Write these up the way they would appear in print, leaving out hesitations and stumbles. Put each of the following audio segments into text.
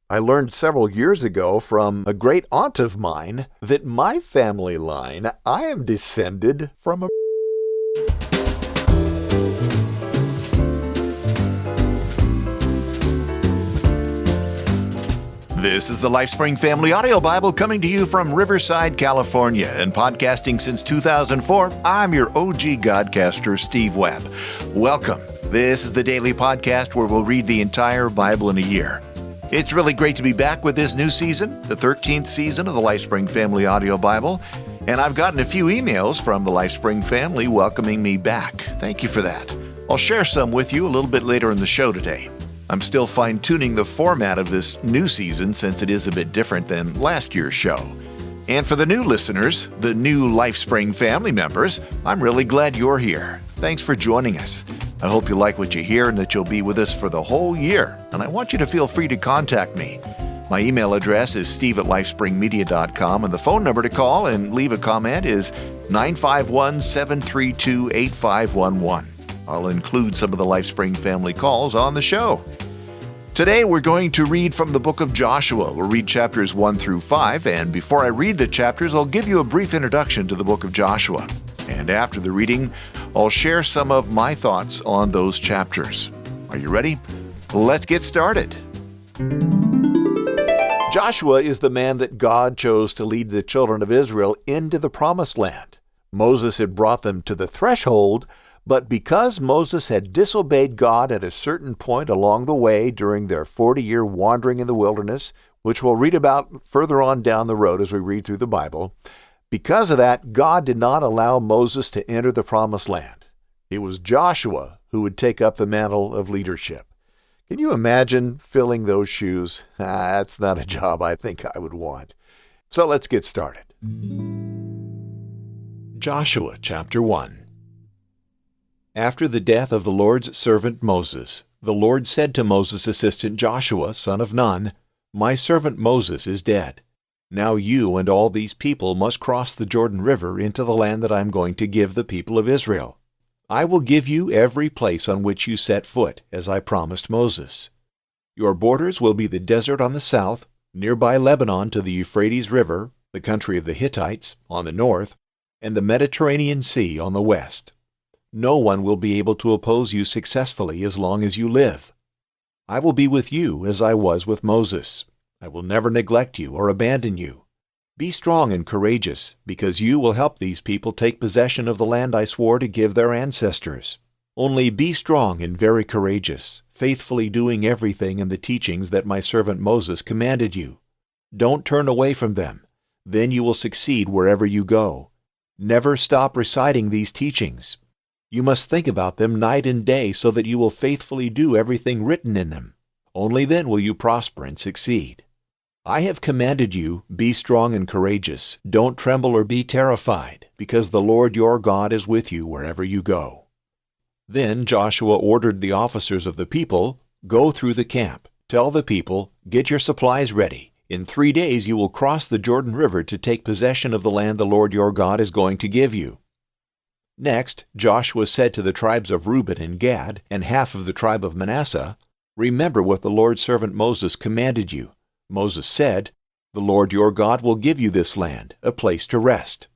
I learned several years ago from a great aunt of mine that my family line, I am descended from a... This is the Lifespring Family Audio Bible coming to you from Riverside, California, and podcasting since 2004. I'm your OG Godcaster, Steve Webb. Welcome. This is the daily podcast where we'll read the entire Bible in a year. It's really great to be back with this new season, the 13th season of the Lifespring Family Audio Bible, and I've gotten a few emails from the Lifespring family welcoming me back. Thank you for that. I'll share some with you a little bit later in the show today. I'm still fine-tuning the format of this new season since it is a bit different than last year's show. And for the new listeners, the new Lifespring family members, I'm really glad you're here. Thanks for joining us. I hope you like what you hear and that you'll be with us for the whole year. And I want you to feel free to contact me. My email address is steve@lifespringmedia.com, and the phone number to call and leave a comment is 951-732-8511. I'll include some of the Lifespring family calls on the show. Today we're going to read from the book of Joshua. We'll read chapters 1 through 5, and before I read the chapters, I'll give you a brief introduction to the book of Joshua. And after the reading, I'll share some of my thoughts on those chapters. Are you ready? Let's get started. Joshua is the man that God chose to lead the children of Israel into the promised land. Moses had brought them to the threshold, but because Moses had disobeyed God at a certain point along the way during their 40-year wandering in the wilderness, which we'll read about further on down the road as we read through the Bible, because of that, God did not allow Moses to enter the promised land. It was Joshua who would take up the mantle of leadership. Can you imagine filling those shoes? That's not a job I think I would want. So let's get started. Joshua chapter 1. After the death of the Lord's servant Moses, the Lord said to Moses' assistant Joshua, son of Nun, "My servant Moses is dead. Now you and all these people must cross the Jordan River into the land that I am going to give the people of Israel. I will give you every place on which you set foot, as I promised Moses. Your borders will be the desert on the south, nearby Lebanon to the Euphrates River, the country of the Hittites, on the north, and the Mediterranean Sea on the west. No one will be able to oppose you successfully as long as you live. I will be with you as I was with Moses. I will never neglect you or abandon you. Be strong and courageous, because you will help these people take possession of the land I swore to give their ancestors. Only be strong and very courageous, faithfully doing everything in the teachings that my servant Moses commanded you. Don't turn away from them. Then you will succeed wherever you go. Never stop reciting these teachings. You must think about them night and day so that you will faithfully do everything written in them. Only then will you prosper and succeed. I have commanded you, be strong and courageous. Don't tremble or be terrified, because the Lord your God is with you wherever you go." Then Joshua ordered the officers of the people, "Go through the camp. Tell the people, get your supplies ready. In 3 days you will cross the Jordan River to take possession of the land the Lord your God is going to give you." Next, Joshua said to the tribes of Reuben and Gad and half of the tribe of Manasseh, "Remember what the Lord's servant Moses commanded you. Moses said, 'The Lord your God will give you this land, a place to rest.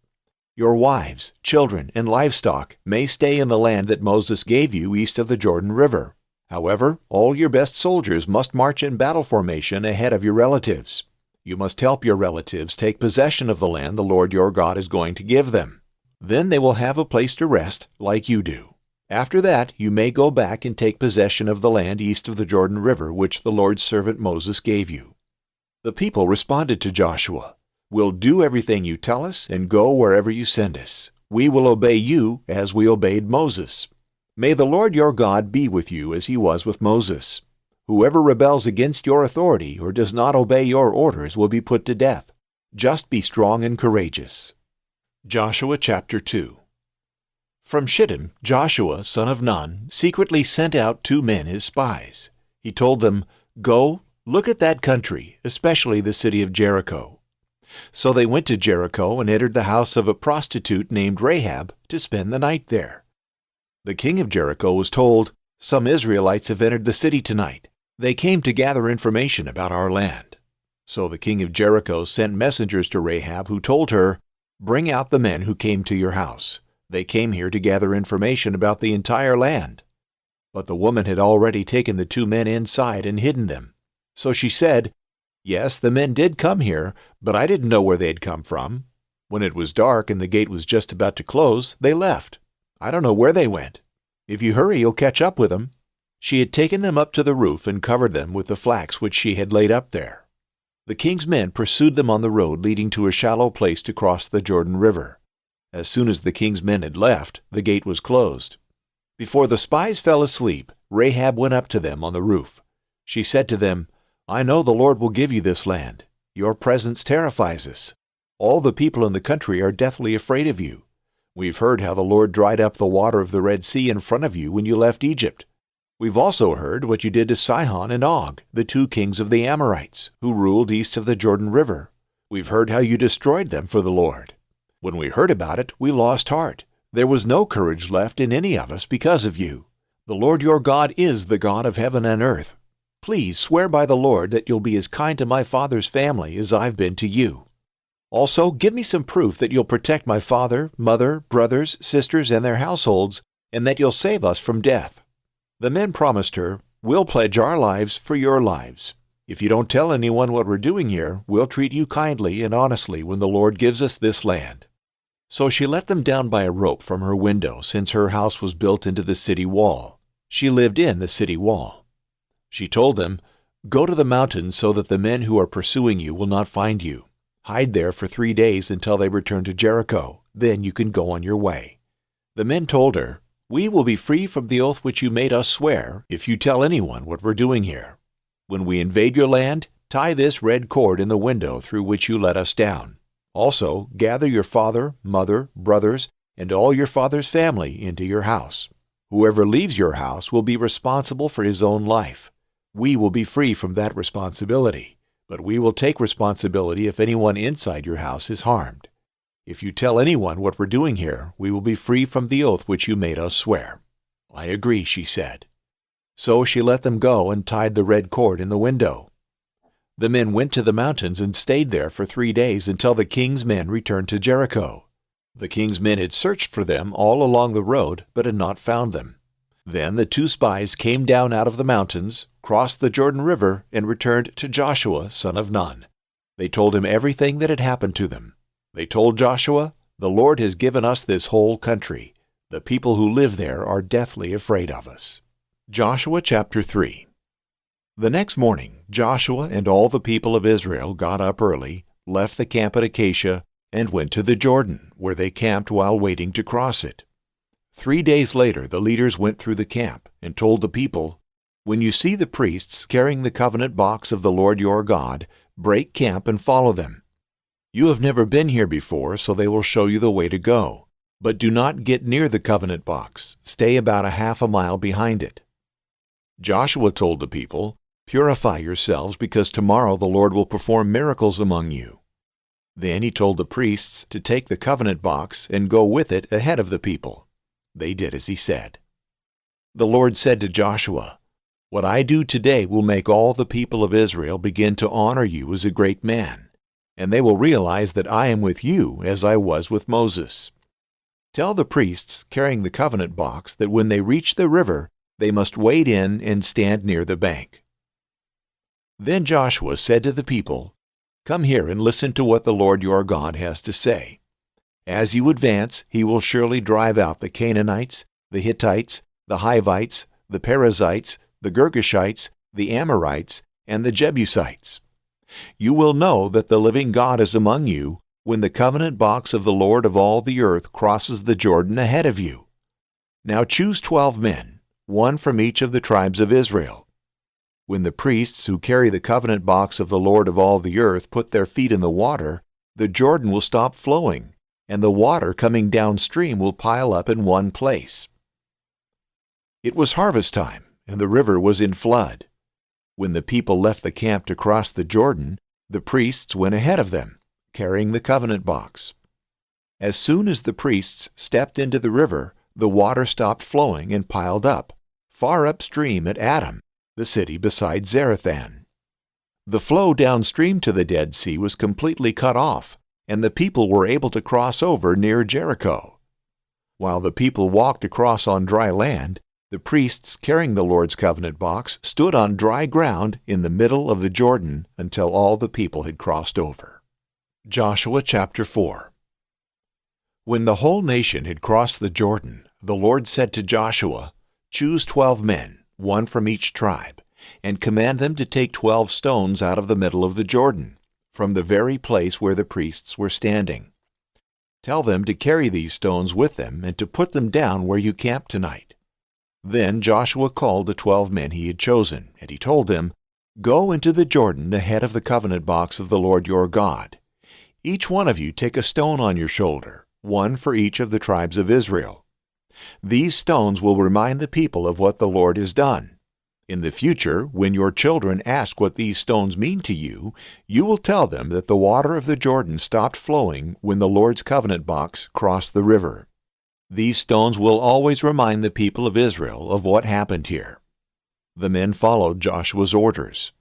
Your wives, children, and livestock may stay in the land that Moses gave you east of the Jordan River. However, all your best soldiers must march in battle formation ahead of your relatives. You must help your relatives take possession of the land the Lord your God is going to give them. Then they will have a place to rest like you do. After that, you may go back and take possession of the land east of the Jordan River which the Lord's servant Moses gave you.'" The people responded to Joshua, "We'll do everything you tell us and go wherever you send us. We will obey you as we obeyed Moses. May the Lord your God be with you as he was with Moses. Whoever rebels against your authority or does not obey your orders will be put to death. Just be strong and courageous." Joshua chapter 2. From Shittim, Joshua, son of Nun, secretly sent out 2 men as spies. He told them, "Go, look at that country, especially the city of Jericho." So they went to Jericho and entered the house of a prostitute named Rahab to spend the night there. The king of Jericho was told, "Some Israelites have entered the city tonight. They came to gather information about our land. So the king of Jericho sent messengers to Rahab who told her, "Bring out the men who came to your house. They came here to gather information about the entire land." But the woman had already taken the 2 men inside and hidden them. So she said, "Yes, the men did come here, but I didn't know where they'd come from. When it was dark and the gate was just about to close, they left. I don't know where they went. If you hurry, you'll catch up with them." She had taken them up to the roof and covered them with the flax which she had laid up there. The king's men pursued them on the road leading to a shallow place to cross the Jordan River. As soon as the king's men had left, the gate was closed. Before the spies fell asleep, Rahab went up to them on the roof. She said to them, "I know the Lord will give you this land. Your presence terrifies us. All the people in the country are deathly afraid of you. We've heard how the Lord dried up the water of the Red Sea in front of you when you left Egypt. We've also heard what you did to Sihon and Og, the 2 kings of the Amorites, who ruled east of the Jordan River. We've heard how you destroyed them for the Lord. When we heard about it, we lost heart. There was no courage left in any of us because of you. The Lord your God is the God of heaven and earth. Please swear by the Lord that you'll be as kind to my father's family as I've been to you. Also, give me some proof that you'll protect my father, mother, brothers, sisters, and their households, and that you'll save us from death." The men promised her, "We'll pledge our lives for your lives. If you don't tell anyone what we're doing here, we'll treat you kindly and honestly when the Lord gives us this land." So she let them down by a rope from her window, since her house was built into the city wall. She lived in the city wall. She told them, "Go to the mountains so that the men who are pursuing you will not find you. Hide there for 3 days until they return to Jericho. Then you can go on your way." The men told her, "We will be free from the oath which you made us swear if you tell anyone what we're doing here. When we invade your land, tie this red cord in the window through which you let us down. Also, gather your father, mother, brothers, and all your father's family into your house. Whoever leaves your house will be responsible for his own life. We will be free from that responsibility, but we will take responsibility if anyone inside your house is harmed. If you tell anyone what we're doing here, we will be free from the oath which you made us swear." "I agree," she said. So she let them go and tied the red cord in the window. The men went to the mountains and stayed there for 3 days until the king's men returned to Jericho. The king's men had searched for them all along the road, but had not found them. Then the 2 spies came down out of the mountains, crossed the Jordan River, and returned to Joshua, son of Nun. They told him everything that had happened to them. They told Joshua, "The Lord has given us this whole country. The people who live there are deathly afraid of us." Joshua chapter 3. The next morning, Joshua and all the people of Israel got up early, left the camp at Acacia, and went to the Jordan, where they camped while waiting to cross it. 3 days later, the leaders went through the camp and told the people, "When you see the priests carrying the covenant box of the Lord your God, break camp and follow them. You have never been here before, so they will show you the way to go. But do not get near the covenant box. Stay about a half a mile behind it." Joshua told the people, "Purify yourselves, because tomorrow the Lord will perform miracles among you." Then he told the priests to take the covenant box and go with it ahead of the people. They did as he said. The Lord said to Joshua, "What I do today will make all the people of Israel begin to honor you as a great man, and they will realize that I am with you as I was with Moses. Tell the priests carrying the covenant box that when they reach the river, they must wade in and stand near the bank." Then Joshua said to the people, "Come here and listen to what the Lord your God has to say. As you advance, he will surely drive out the Canaanites, the Hittites, the Hivites, the Perizzites, the Girgashites, the Amorites, and the Jebusites. You will know that the living God is among you when the covenant box of the Lord of all the earth crosses the Jordan ahead of you. Now choose 12 men, one from each of the tribes of Israel. When the priests who carry the covenant box of the Lord of all the earth put their feet in the water, the Jordan will stop flowing, and the water coming downstream will pile up in one place." It was harvest time, and the river was in flood. When the people left the camp to cross the Jordan, the priests went ahead of them, carrying the covenant box. As soon as the priests stepped into the river, the water stopped flowing and piled up, far upstream at Adam, the city beside Zarethan. The flow downstream to the Dead Sea was completely cut off, and the people were able to cross over near Jericho. While the people walked across on dry land, the priests carrying the Lord's covenant box stood on dry ground in the middle of the Jordan until all the people had crossed over. Joshua chapter 4. When the whole nation had crossed the Jordan, the Lord said to Joshua, "Choose 12 men, one from each tribe, and command them to take 12 stones out of the middle of the Jordan, from the very place where the priests were standing. Tell them to carry these stones with them and to put them down where you camp tonight." Then Joshua called the 12 men he had chosen, and he told them, "Go into the Jordan ahead of the covenant box of the Lord your God. Each one of you take a stone on your shoulder, one for each of the tribes of Israel. These stones will remind the people of what the Lord has done. In the future, when your children ask what these stones mean to you, you will tell them that the water of the Jordan stopped flowing when the Lord's covenant box crossed the river. These stones will always remind the people of Israel of what happened here." The men followed Joshua's orders.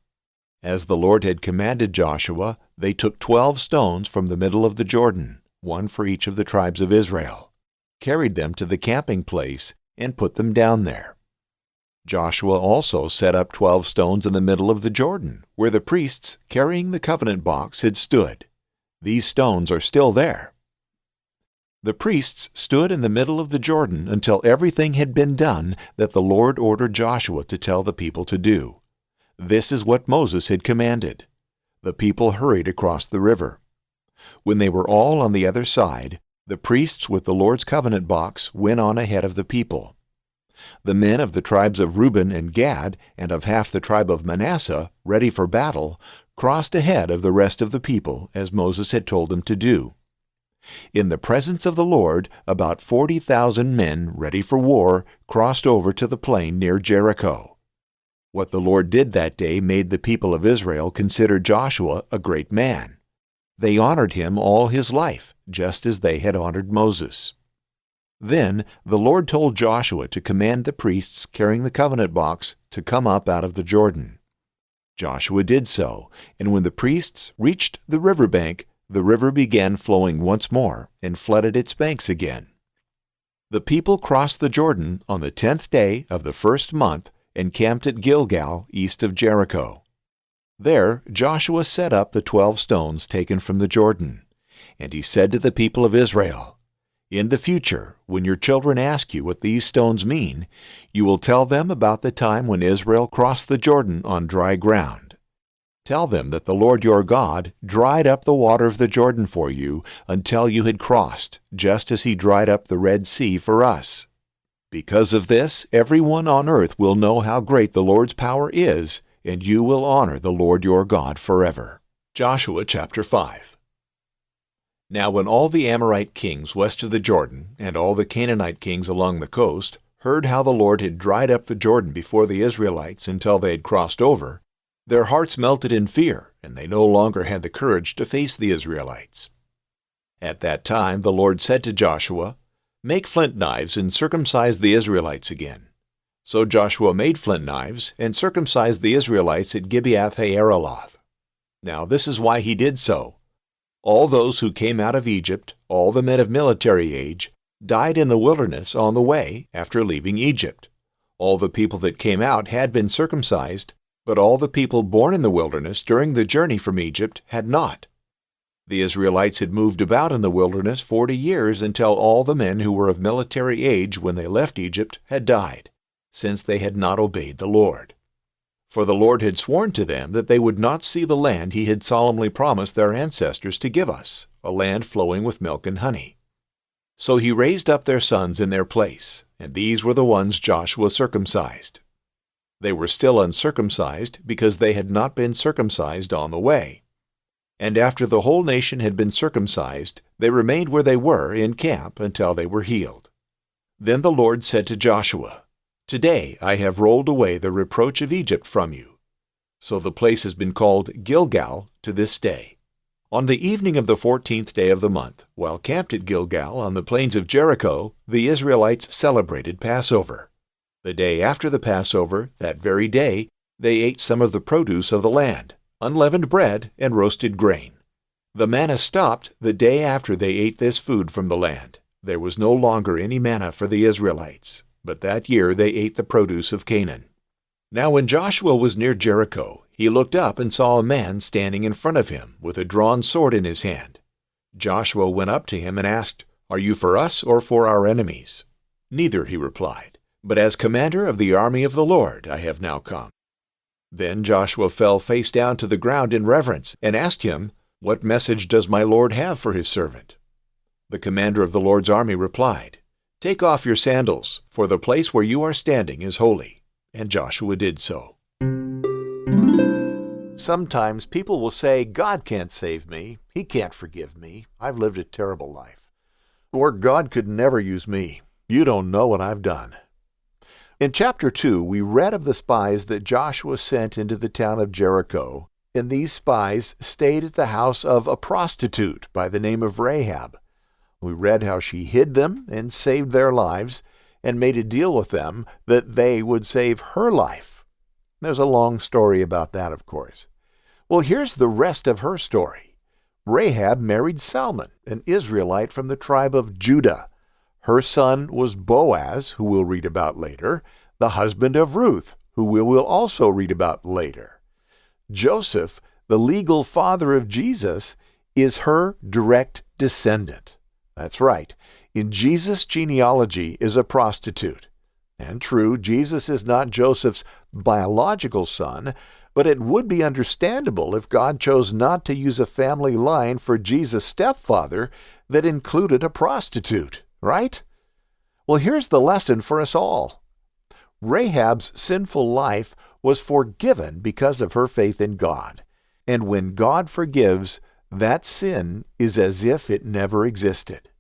As the Lord had commanded Joshua, they took 12 stones from the middle of the Jordan, one for each of the tribes of Israel, carried them to the camping place, and put them down there. Joshua also set up 12 stones in the middle of the Jordan, where the priests carrying the covenant box had stood. These stones are still there. The priests stood in the middle of the Jordan until everything had been done that the Lord ordered Joshua to tell the people to do. This is what Moses had commanded. The people hurried across the river. When they were all on the other side, the priests with the Lord's covenant box went on ahead of the people. The men of the tribes of Reuben and Gad and of half the tribe of Manasseh, ready for battle, crossed ahead of the rest of the people as Moses had told them to do. In the presence of the Lord, about 40,000 men ready for war crossed over to the plain near Jericho. What the Lord did that day made the people of Israel consider Joshua a great man. They honored him all his life, just as they had honored Moses. Then the Lord told Joshua to command the priests carrying the covenant box to come up out of the Jordan. Joshua did so, and when the priests reached the riverbank, the river began flowing once more and flooded its banks again. The people crossed the Jordan on the 10th day of the first month and camped at Gilgal east of Jericho. There Joshua set up the 12 stones taken from the Jordan, and he said to the people of Israel, "In the future, when your children ask you what these stones mean, you will tell them about the time when Israel crossed the Jordan on dry ground. Tell them that the Lord your God dried up the water of the Jordan for you until you had crossed, just as he dried up the Red Sea for us. Because of this, everyone on earth will know how great the Lord's power is, and you will honor the Lord your God forever." Joshua chapter 5. Now when all the Amorite kings west of the Jordan and all the Canaanite kings along the coast heard how the Lord had dried up the Jordan before the Israelites until they had crossed over, their hearts melted in fear, and they no longer had the courage to face the Israelites. At that time the Lord said to Joshua, "Make flint knives and circumcise the Israelites again." So Joshua made flint knives and circumcised the Israelites at Gibeath-haaraloth. Now this is why he did so. All those who came out of Egypt, all the men of military age, died in the wilderness on the way after leaving Egypt. All the people that came out had been circumcised, but all the people born in the wilderness during the journey from Egypt had not. The Israelites had moved about in the wilderness 40 years until all the men who were of military age when they left Egypt had died, since they had not obeyed the Lord. For the Lord had sworn to them that they would not see the land he had solemnly promised their ancestors to give us, a land flowing with milk and honey. So he raised up their sons in their place, and these were the ones Joshua circumcised. They were still uncircumcised because they had not been circumcised on the way. And after the whole nation had been circumcised, they remained where they were in camp until they were healed. Then the Lord said to Joshua, "Today I have rolled away the reproach of Egypt from you." So the place has been called Gilgal to this day. On the evening of the 14th day of the month, while camped at Gilgal on the plains of Jericho, the Israelites celebrated Passover. The day after the Passover, that very day, They ate some of the produce of the land, unleavened bread and roasted grain. The manna stopped the day after they ate this food from the land. There was no longer any manna for the Israelites, but that year they ate the produce of Canaan. Now when Joshua was near Jericho, he looked up and saw a man standing in front of him with a drawn sword in his hand. Joshua went up to him and asked, "Are you for us or for our enemies?" "Neither," he replied, "but as commander of the army of the Lord I have now come." Then Joshua fell face down to the ground in reverence and asked him, "What message does my Lord have for his servant?" The commander of the Lord's army replied, "Take off your sandals, for the place where you are standing is holy." And Joshua did so. Sometimes people will say, "God can't save me. He can't forgive me. I've lived a terrible life." Or, "God could never use me. You don't know what I've done." In chapter 2, we read of the spies that Joshua sent into the town of Jericho, and these spies stayed at the house of a prostitute by the name of Rahab. We read how she hid them and saved their lives and made a deal with them that they would save her life. There's a long story about that, of course. Well, here's the rest of her story. Rahab married Salmon, an Israelite from the tribe of Judah. Her son was Boaz, who we'll read about later, the husband of Ruth, who we will also read about later. Joseph, the legal father of Jesus, is her direct descendant. That's right. In Jesus' genealogy is a prostitute. And true, Jesus is not Joseph's biological son, but it would be understandable if God chose not to use a family line for Jesus' stepfather that included a prostitute, right? Well, here's the lesson for us all. Rahab's sinful life was forgiven because of her faith in God. And when God forgives, that sin is as if it never existed.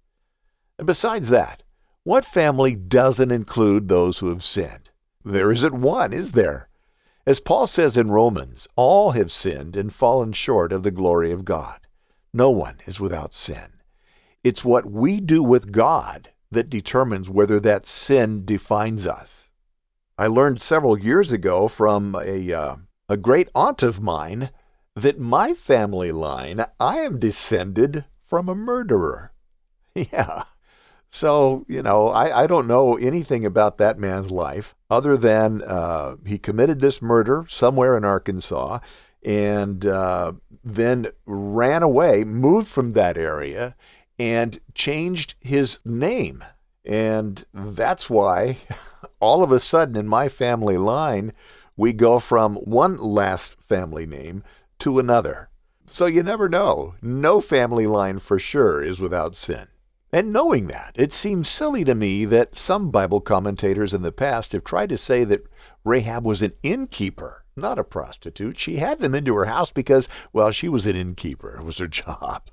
And besides that, what family doesn't include those who have sinned? There isn't one, is there? As Paul says in Romans, all have sinned and fallen short of the glory of God. No one is without sin. It's what we do with God that determines whether that sin defines us. I learned several years ago from a great aunt of mine that my family line, I am descended from a murderer. Yeah. So, I don't know anything about that man's life other than he committed this murder somewhere in Arkansas and then ran away, moved from that area, and changed his name. And that's why all of a sudden in my family line, we go from one last family name to another. So you never know. No family line for sure is without sin. And knowing that, it seems silly to me that some Bible commentators in the past have tried to say that Rahab was an innkeeper, not a prostitute. She had them into her house because, well, she was an innkeeper. It was her job.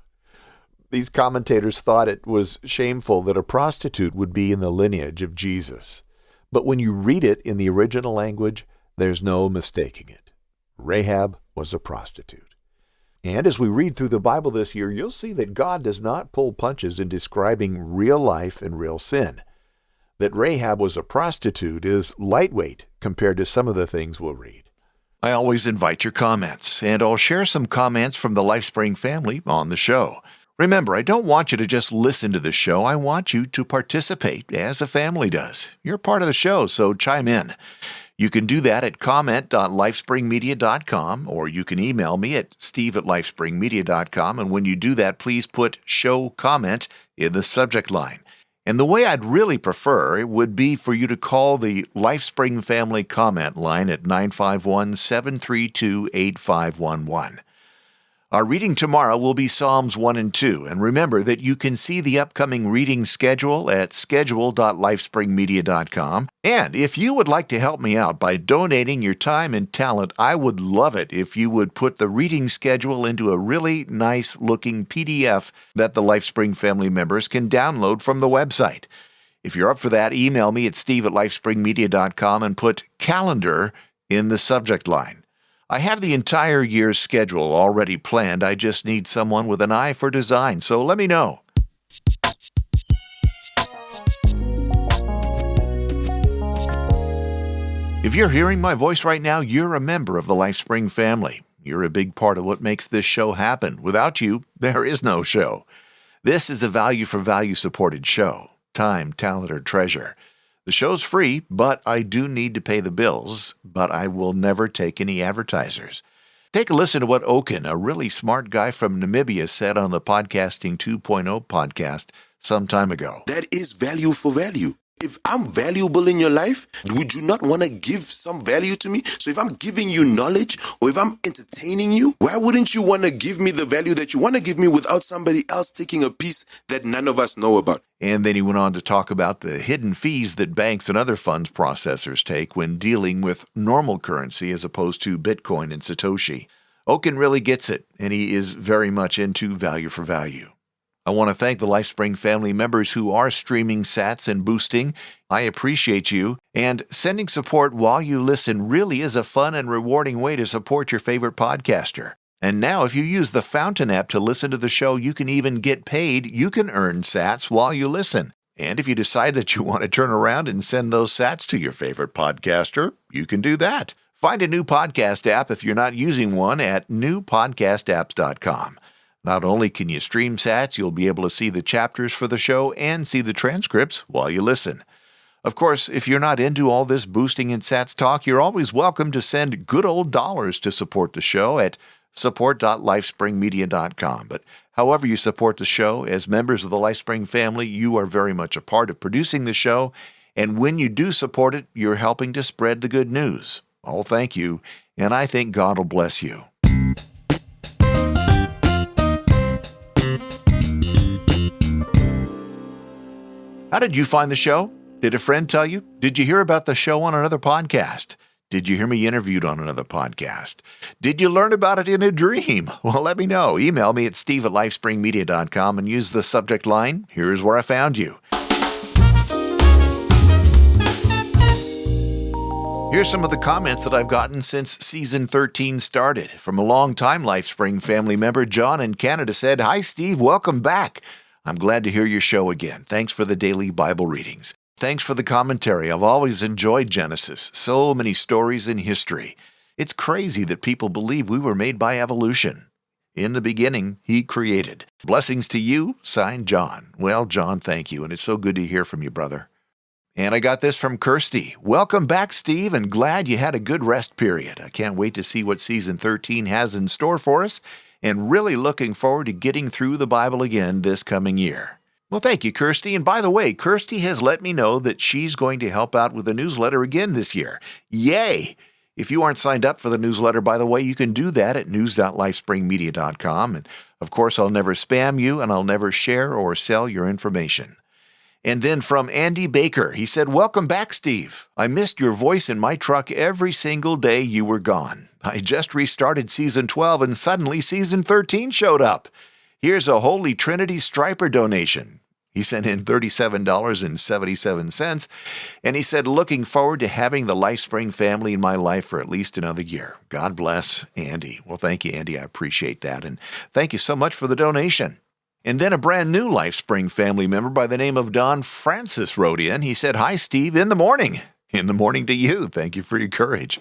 These commentators thought it was shameful that a prostitute would be in the lineage of Jesus. But when you read it in the original language, there's no mistaking it. Rahab was a prostitute. And as we read through the Bible this year, you'll see that God does not pull punches in describing real life and real sin. That Rahab was a prostitute is lightweight compared to some of the things we'll read. I always invite your comments, and I'll share some comments from the Lifespring family on the show. Remember, I don't want you to just listen to the show. I want you to participate as a family does. You're part of the show, so chime in. You can do that at comment.lifespringmedia.com, or you can email me at steve@lifespringmedia.com, and when you do that, please put "show comment" in the subject line. And the way I'd really prefer it would be for you to call the Lifespring Family comment line at 951-732-8511. Our reading tomorrow will be Psalms 1 and 2, and remember that you can see the upcoming reading schedule at schedule.lifespringmedia.com. And if you would like to help me out by donating your time and talent, I would love it if you would put the reading schedule into a really nice-looking PDF that the Lifespring family members can download from the website. If you're up for that, email me at steve@lifespringmedia.com and put "calendar" in the subject line. I have the entire year's schedule already planned. I just need someone with an eye for design, so let me know. If you're hearing my voice right now, you're a member of the Lifespring family. You're a big part of what makes this show happen. Without you, there is no show. This is a value-for-value supported show. Time, talent, or treasure. The show's free, but I do need to pay the bills, but I will never take any advertisers. Take a listen to what Oken, a really smart guy from Namibia, said on the Podcasting 2.0 podcast some time ago. That is value for value. If I'm valuable in your life, would you not want to give some value to me? So if I'm giving you knowledge or if I'm entertaining you, why wouldn't you want to give me the value that you want to give me without somebody else taking a piece that none of us know about? And then he went on to talk about the hidden fees that banks and other funds processors take when dealing with normal currency as opposed to Bitcoin and Satoshi. Oken really gets it, and he is very much into value for value. I want to thank the Lifespring family members who are streaming sats and boosting. I appreciate you. And sending support while you listen really is a fun and rewarding way to support your favorite podcaster. And now if you use the Fountain app to listen to the show, you can even get paid. You can earn sats while you listen. And if you decide that you want to turn around and send those sats to your favorite podcaster, you can do that. Find a new podcast app if you're not using one at newpodcastapps.com. Not only can you stream sats, you'll be able to see the chapters for the show and see the transcripts while you listen. Of course, if you're not into all this boosting and sats talk, you're always welcome to send good old dollars to support the show at support.lifespringmedia.com. But however you support the show, as members of the Lifespring family, you are very much a part of producing the show. And when you do support it, you're helping to spread the good news. Oh, thank you. And I think God will bless you. How did you find the show? Did a friend tell you? Did you hear about the show on another podcast? Did you hear me interviewed on another podcast? Did you learn about it in a dream? Well, let me know. Email me at steve@lifespringmedia.com and use the subject line, "Here's where I found you." Here's some of the comments that I've gotten since Season 13 started. From a long-time Lifespring family member, John in Canada said, "Hi, Steve. Welcome back. I'm glad to hear your show again. Thanks for the daily Bible readings. Thanks for the commentary. I've always enjoyed Genesis. So many stories in history. It's crazy that people believe we were made by evolution. In the beginning, He created. Blessings to you, signed John." Well, John, thank you, and it's so good to hear from you, brother. And I got this from Kirsty. "Welcome back, Steve, and glad you had a good rest period. I can't wait to see what Season 13 has in store for us, and really looking forward to getting through the Bible again this coming year." Well, thank you, Kirsty. And by the way, Kirsty has let me know that she's going to help out with the newsletter again this year. Yay! If you aren't signed up for the newsletter, by the way, you can do that at news.lifespringmedia.com. And of course, I'll never spam you, and I'll never share or sell your information. And then from Andy Baker, he said, "Welcome back, Steve. I missed your voice in my truck every single day you were gone. I just restarted Season 12 and suddenly Season 13 showed up. Here's a Holy Trinity Striper donation." He sent in $37.77, and he said, "Looking forward to having the Lifespring family in my life for at least another year. God bless, Andy." Well, thank you, Andy. I appreciate that, and thank you so much for the donation. And then a brand new Lifespring family member by the name of Don Francis wrote in. He said, "Hi, Steve, in the morning." In the morning to you. Thank you for your courage.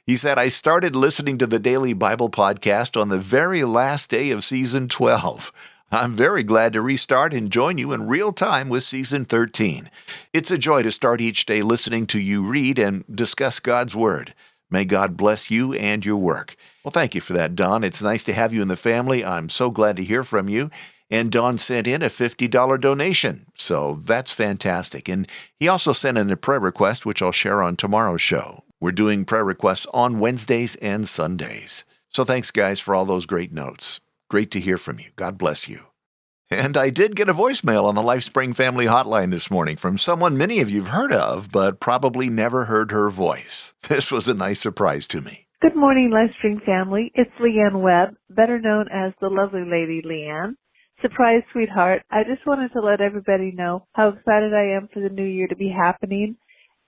He said, "I started listening to the Daily Bible Podcast on the very last day of Season 12. I'm very glad to restart and join you in real time with Season 13. It's a joy to start each day listening to you read and discuss God's Word. May God bless you and your work." Well, thank you for that, Don. It's nice to have you in the family. I'm so glad to hear from you. And Don sent in a $50 donation, so that's fantastic. And he also sent in a prayer request, which I'll share on tomorrow's show. We're doing prayer requests on Wednesdays and Sundays. So thanks, guys, for all those great notes. Great to hear from you. God bless you. And I did get a voicemail on the Lifespring Family Hotline this morning from someone many of you've heard of, but probably never heard her voice. This was a nice surprise to me. Good morning, Lifespring family. It's Leanne Webb, better known as the lovely lady Leanne. Surprise, sweetheart. I just wanted to let everybody know how excited I am for the new year to be happening,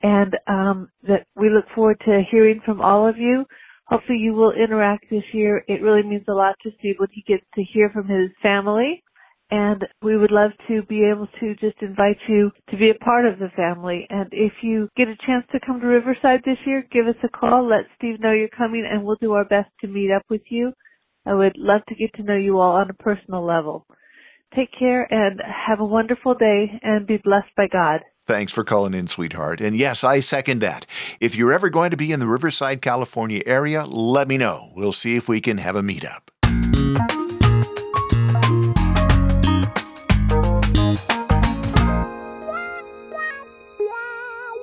and that we look forward to hearing from all of you. Hopefully you will interact this year. It really means a lot to Steve when he gets to hear from his family And we would love to be able to just invite you to be a part of the family. And if you get a chance to come to Riverside this year, give us a call. Let Steve know you're coming, and we'll do our best to meet up with you. I would love to get to know you all on a personal level. Take care and have a wonderful day and be blessed by God. Thanks for calling in, sweetheart. And yes, I second that. If you're ever going to be in the Riverside, California area, let me know. We'll see if we can have a meetup.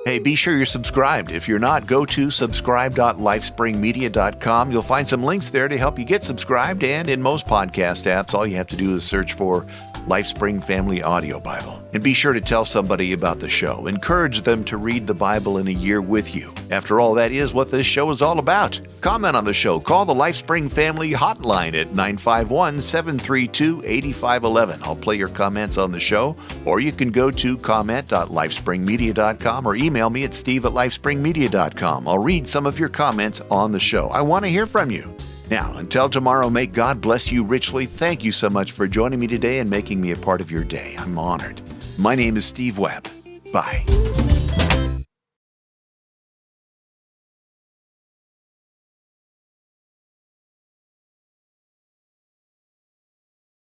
Hey, be sure you're subscribed. If you're not, go to subscribe.lifespringmedia.com. You'll find some links there to help you get subscribed. And in most podcast apps, all you have to do is search for Lifespring Family Audio Bible. And be sure to tell somebody about the show. Encourage them to read the Bible in a year with you. After all, that is what this show is all about. Comment on the show. Call the Lifespring Family Hotline at 951-732-8511. I'll play your comments on the show, or you can go to comment.lifespringmedia.com or email me at steve@lifespringmedia.com. I'll read some of your comments on the show. I want to hear from you. Now, until tomorrow, may God bless you richly. Thank you so much for joining me today and making me a part of your day. I'm honored. My name is Steve Webb. Bye.